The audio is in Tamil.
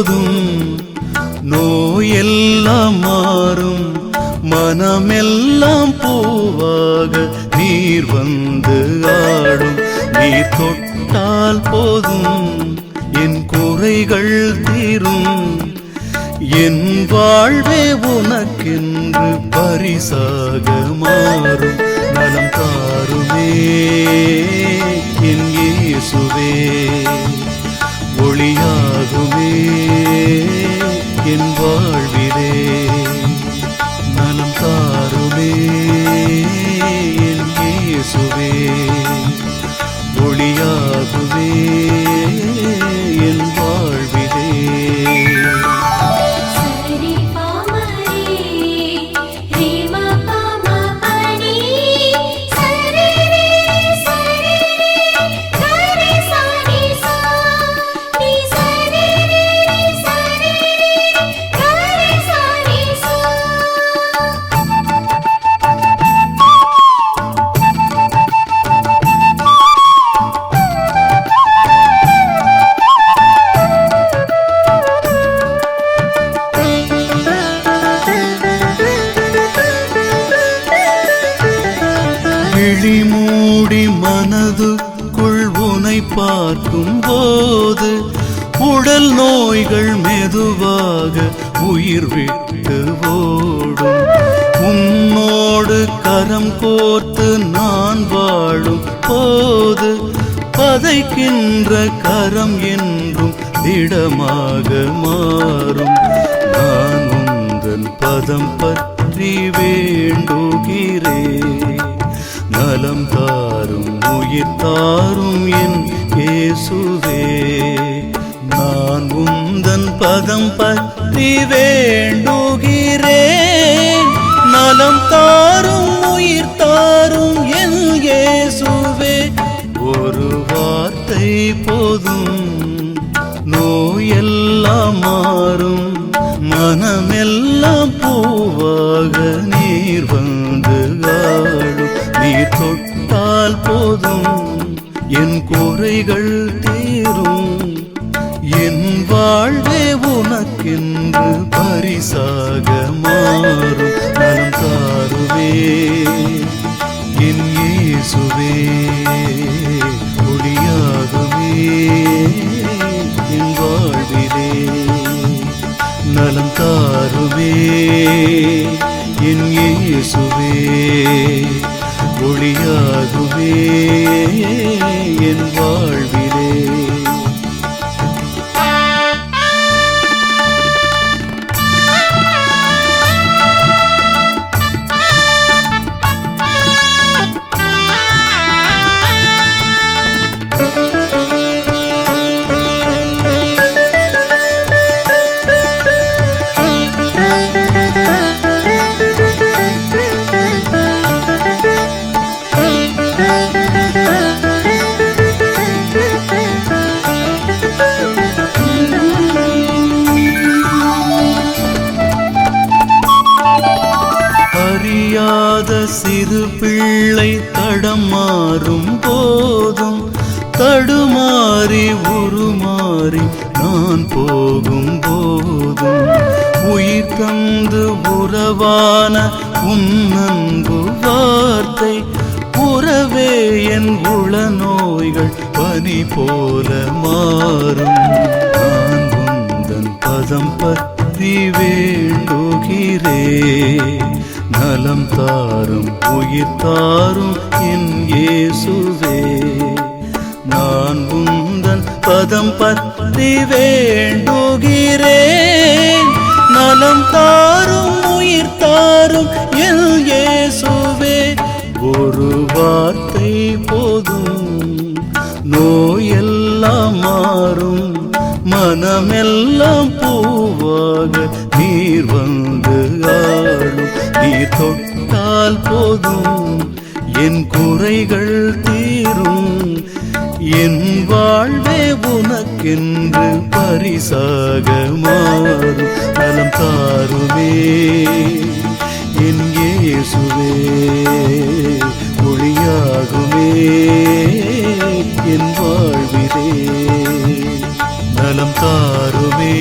போதும், நோயெல்லாம் மாறும், மனமெல்லாம் பூவாக நீர் வந்து ஆடும். நீர் தொட்டால் போதும், என் குறைகள் தீரும். என் வாழ்வே உனக்கென்று பரிசாக மாறும். நலம் தாருமே என் இயேசுவே, ஒளியாகுமே என் வாழ்விலே. நலம் தாருமே என் இயேசுவே, ஒளியாகுமே என் வாழ்விலே. விழி மூடி மனதுக்குள் உனை பார்க்கும் போது, உடல் நோய்கள் மெதுவாக உயிர் விட்டு ஓடும். உன்னோடு கரம் கோர்த்து நான் வாழும் போது, பதைக்கின்ற கரம் என்றும் திடமாக மாறும். நான் உந்தன் பதம் பற்றி வேண்டுகிறேன். நலம் தாரும் உயிர் தாரும் என் இயேசுவே, நான் உந்தன் பதம் பற்றி வேண்டுகிறேன். நலம் தாரும் உயிர் தாரும் என் இயேசுவே. ஒரு வார்த்தை போதும், நோயெல்லாம் மாறும், மனமெல்லாம் பூவாக நீர் வந்து ஆடும். நீர் தொட்டால் போதும், என் குறைகள் தீரும். என் வாழ்வே உனக்கென்று பரிசாக மாறும். நலம் தாருவே என் இயேசுவே, ஒளியாகுமே என் வாழ்விலே. நலம் தாருவே என் இயேசுவே, ஒளியாகுமே என் வாழ்விலே. அறியாத சிறு பிள்ளை தடம் மாறும் போதும், தடுமாறி உருமாறி நான் போகும் போதும், உயிர் தந்து உறவான உன்னன்பு வார்த்தை, உறவே என் உள நோய்கள் பனி போல மாறும். நான் உந்தன் பதம் பற்றி வேண்டுகிறேன். நலம் தாரும் உயிர் தாரும் என் இயேசுவே, நான் உந்தன் பதம் பற்றி வேண்டுகிறேன். நலம் தாரும் உயிர் தாரும் என் இயேசுவே. ஒரு வார்த்தை போதும், நோயெல்லாம் மாறும், மனமெல்லாம் பூவாக நீர் வந்து ஆடும். நீர் தொட்டால் போதும், என் குறைகள் தீரும். என் வாழ்வே உனக்கென்று பரிசாக மாறும். நலம் தாருமே என் இயேசுவே, ஒளியாகுமே என் வாழ்விலே. நலம் தாருமே